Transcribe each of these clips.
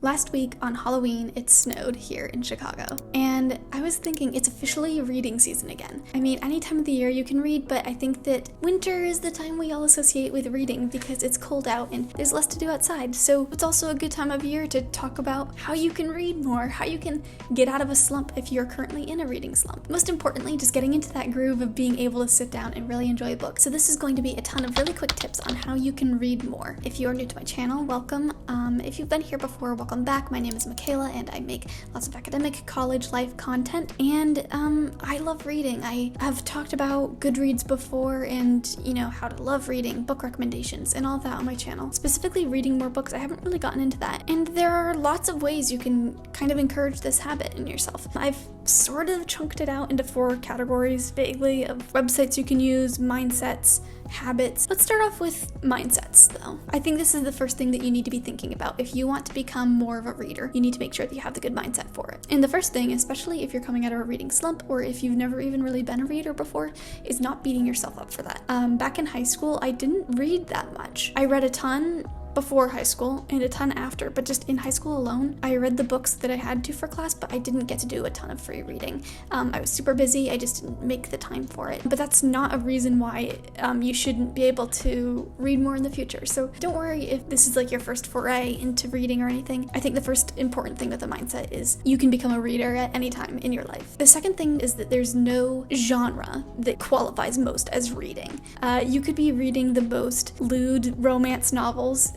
Last week on Halloween, it snowed here in Chicago, and I was thinking it's officially reading season again. I mean, any time of the year you can read, but I think that winter is the time we all associate with reading because it's cold out and there's less to do outside. So it's also a good time of year to talk about how you can read more, how you can get out of a slump if you're currently in a reading slump. Most importantly, just getting into that groove of being able to sit down and really enjoy a book. So this is going to be a ton of really quick tips on how you can read more. If you are new to my channel, welcome. If you've been here before, welcome back. My name is Michaela and I make lots of academic college life content, and I love reading. I have talked about Goodreads before and how to love reading, book recommendations, and all that on my channel. Specifically reading more books, I haven't really gotten into that, and there are lots of ways you can kind of encourage this habit in yourself. I've sort of chunked it out into 4 categories vaguely of websites you can use, mindsets, habits. Let's start off with mindsets though. I think this is the first thing that you need to be thinking about. If you want to become more of a reader, you need to make sure that you have the good mindset for it. And the first thing, especially if you're coming out of a reading slump or if you've never even really been a reader before, is not beating yourself up for that. Back in high school, I didn't read that much. I read a ton before high school and a ton after, but just in high school alone, I read the books that I had to for class, but I didn't get to do a ton of free reading. I was super busy, I just didn't make the time for it. But that's not a reason why you shouldn't be able to read more in the future. So don't worry if this is like your first foray into reading or anything. I think the first important thing with the mindset is you can become a reader at any time in your life. The second thing is that there's no genre that qualifies most as reading. You could be reading the most lewd romance novels,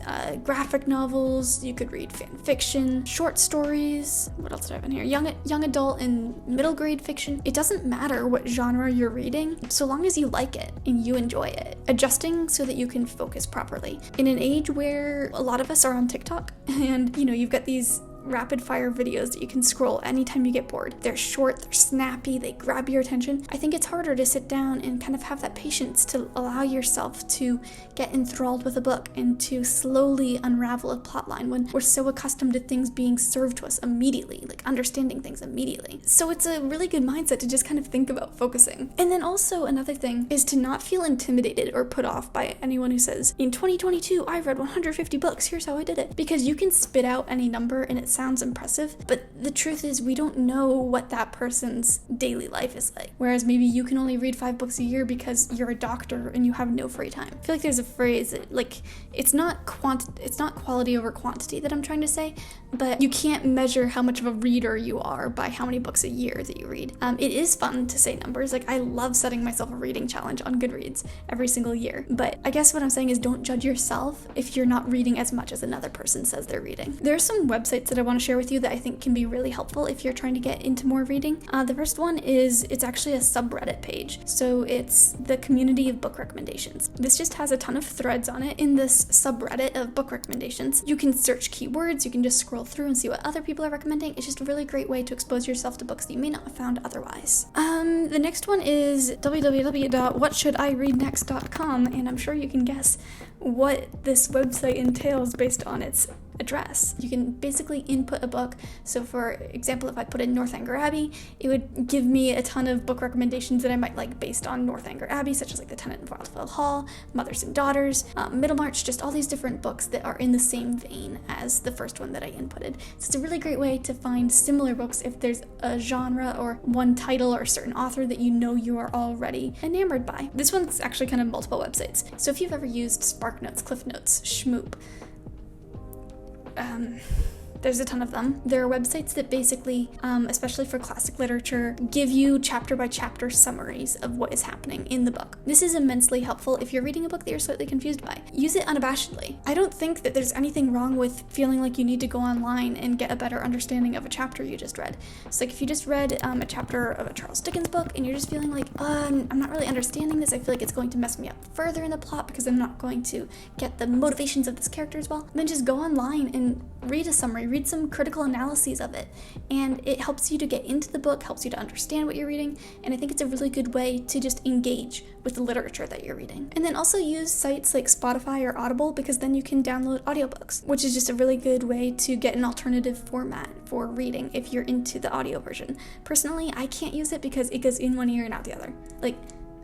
graphic novels, you could read fan fiction, short stories, what else do I have in here? Young adult and middle grade fiction. It doesn't matter what genre you're reading, so long as you like it and you enjoy it. Adjusting so that you can focus properly. In an age where a lot of us are on TikTok and you've got these rapid fire videos that you can scroll anytime you get bored. They're short, they're snappy, they grab your attention. I think it's harder to sit down and kind of have that patience to allow yourself to get enthralled with a book and to slowly unravel a plotline when we're so accustomed to things being served to us immediately, like understanding things immediately. So it's a really good mindset to just kind of think about focusing. And then also another thing is to not feel intimidated or put off by anyone who says, in 2022, I read 150 books, here's how I did it. Because you can spit out any number and it sounds impressive, but the truth is we don't know what that person's daily life is like. Whereas maybe you can only read 5 books a year because you're a doctor and you have no free time. I feel like there's a phrase that, like, it's not quality over quantity that I'm trying to say, but you can't measure how much of a reader you are by how many books a year that you read. It is fun to say numbers. Like, I love setting myself a reading challenge on Goodreads every single year, but I guess what I'm saying is don't judge yourself if you're not reading as much as another person says they're reading. There are some websites that I want to share with you that I think can be really helpful if you're trying to get into more reading. The first one is, it's actually a subreddit page. So it's the community of book recommendations. This just has a ton of threads on it. In this subreddit of book recommendations, you can search keywords, you can just scroll through and see what other people are recommending. It's just a really great way to expose yourself to books that you may not have found otherwise. The next one is www.whatshouldireadnext.com, and I'm sure you can guess what this website entails based on its address. You can basically input a book. So for example, if I put in Northanger Abbey, it would give me a ton of book recommendations that I might like based on Northanger Abbey, such as like The Tenant in Wildfell Hall, Mothers and Daughters, Middlemarch, just all these different books that are in the same vein as the first one that I inputted. So it's a really great way to find similar books if there's a genre or one title or a certain author that you are already enamored by. This one's actually kind of multiple websites. So if you've ever used SparkNotes, CliffNotes, Shmoop, there's a ton of them. There are websites that basically, especially for classic literature, give you chapter by chapter summaries of what is happening in the book. This is immensely helpful if you're reading a book that you're slightly confused by. Use it unabashedly. I don't think that there's anything wrong with feeling like you need to go online and get a better understanding of a chapter you just read. So like if you just read a chapter of a Charles Dickens book and you're just feeling like, I'm not really understanding this, I feel like it's going to mess me up further in the plot because I'm not going to get the motivations of this character as well, then just go online and read a summary, read some critical analyses of it, and it helps you to get into the book, helps you to understand what you're reading, and I think it's a really good way to just engage with the literature that you're reading. And then also use sites like Spotify or Audible, because then you can download audiobooks, which is just a really good way to get an alternative format for reading if you're into the audio version. Personally, I can't use it because it goes in one ear and out the other. Like,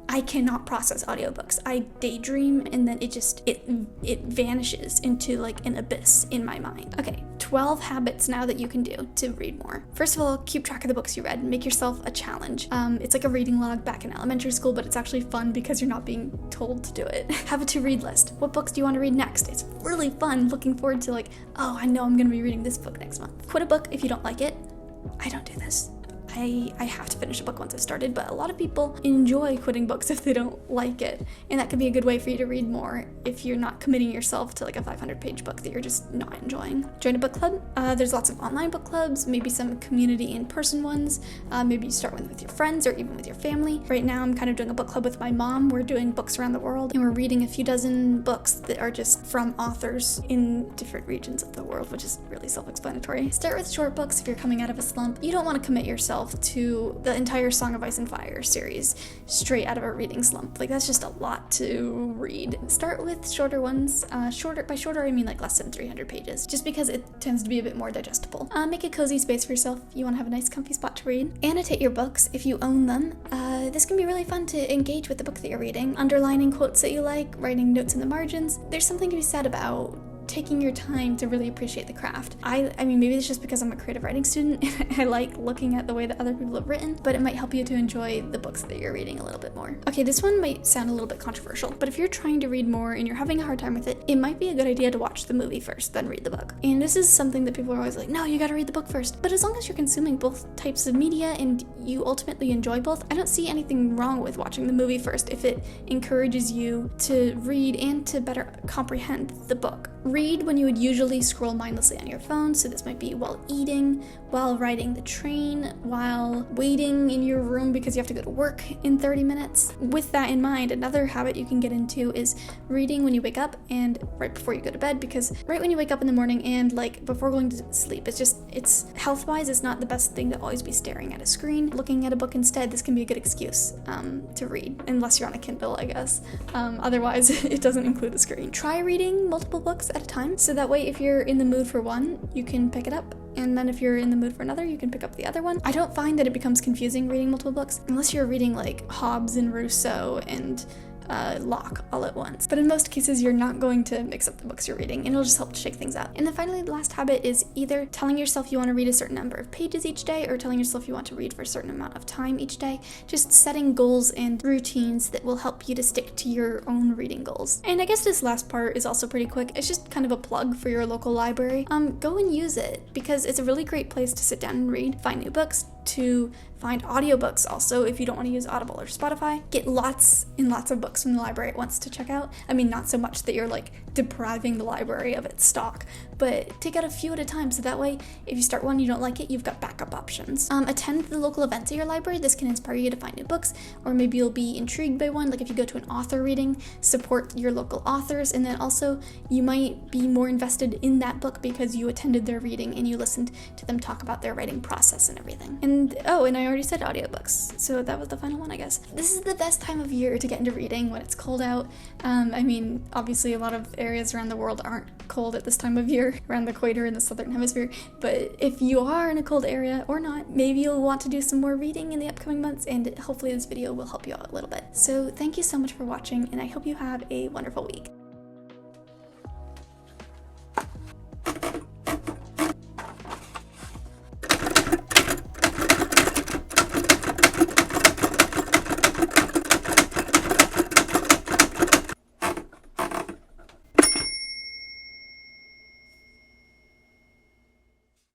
I cannot process audiobooks. I daydream and then it vanishes into like an abyss in my mind. Okay, 12 habits now that you can do to read more. First of all, keep track of the books you read. Make yourself a challenge. It's like a reading log back in elementary school, but it's actually fun because you're not being told to do it. Have a to-read list. What books do you want to read next? It's really fun looking forward to like, oh, I know I'm going to be reading this book next month. Quit a book if you don't like it. I don't do this. I have to finish a book once I've started, but a lot of people enjoy quitting books if they don't like it, and that could be a good way for you to read more if you're not committing yourself to like a 500-page book that you're just not enjoying. Join a book club. There's lots of online book clubs, maybe some community in-person ones. Maybe you start one with your friends or even with your family. Right now I'm kind of doing a book club with my mom. We're doing books around the world, and we're reading a few dozen books that are just from authors in different regions of the world, which is really self-explanatory. Start with short books if you're coming out of a slump. You don't want to commit yourself to the entire Song of Ice and Fire series straight out of a reading slump. Like, that's just a lot to read. Start with shorter ones. By shorter I mean like less than 300 pages, just because it tends to be a bit more digestible. Make a cozy space for yourself. You want to have a nice comfy spot to read. Annotate your books if you own them. This can be really fun to engage with the book that you're reading. Underlining quotes that you like, writing notes in the margins. There's something to be said about taking your time to really appreciate the craft. I mean, maybe it's just because I'm a creative writing student and I like looking at the way that other people have written, but it might help you to enjoy the books that you're reading a little bit more. Okay, this one might sound a little bit controversial, but if you're trying to read more and you're having a hard time with it, it might be a good idea to watch the movie first, then read the book. And this is something that people are always like, no, you gotta read the book first. But as long as you're consuming both types of media and you ultimately enjoy both, I don't see anything wrong with watching the movie first if it encourages you to read and to better comprehend the book. Read when you would usually scroll mindlessly on your phone, so this might be while eating, while riding the train, while waiting in your room because you have to go to work in 30 minutes. With that in mind, another habit you can get into is reading when you wake up and right before you go to bed, because right when you wake up in the morning and like before going to sleep, it's health-wise, it's not the best thing to always be staring at a screen. Looking at a book instead, this can be a good excuse to read, unless you're on a Kindle, I guess. Otherwise, it doesn't include the screen. Try reading multiple books at a time, so that way if you're in the mood for one, you can pick it up, and then if you're in the mood for another, you can pick up the other one. I don't find that it becomes confusing reading multiple books, unless you're reading like Hobbes and Rousseau and Locke all at once. But in most cases, you're not going to mix up the books you're reading, and it'll just help to shake things up. And then finally, the last habit is either telling yourself you want to read a certain number of pages each day, or telling yourself you want to read for a certain amount of time each day. Just setting goals and routines that will help you to stick to your own reading goals. And I guess this last part is also pretty quick. It's just kind of a plug for your local library. Go and use it, because it's a really great place to sit down and read, find new books, to find audiobooks also if you don't want to use Audible or Spotify. Get lots and lots of books from the library at once to check out. I mean, not so much that you're like depriving the library of its stock, but take out a few at a time, so that way if you start one you don't like it, you've got backup options. Attend the local events at your library. This can inspire you to find new books, or maybe you'll be intrigued by one. Like if you go to an author reading, support your local authors, and then also you might be more invested in that book because you attended their reading and you listened to them talk about their writing process and everything. And I already said audiobooks, so that was the final one, I guess. This is the best time of year to get into reading when it's cold out. I mean, obviously a lot of areas around the world aren't cold at this time of year, around the equator in the southern hemisphere, but if you are in a cold area or not, maybe you'll want to do some more reading in the upcoming months, and hopefully this video will help you out a little bit. So thank you so much for watching, and I hope you have a wonderful week.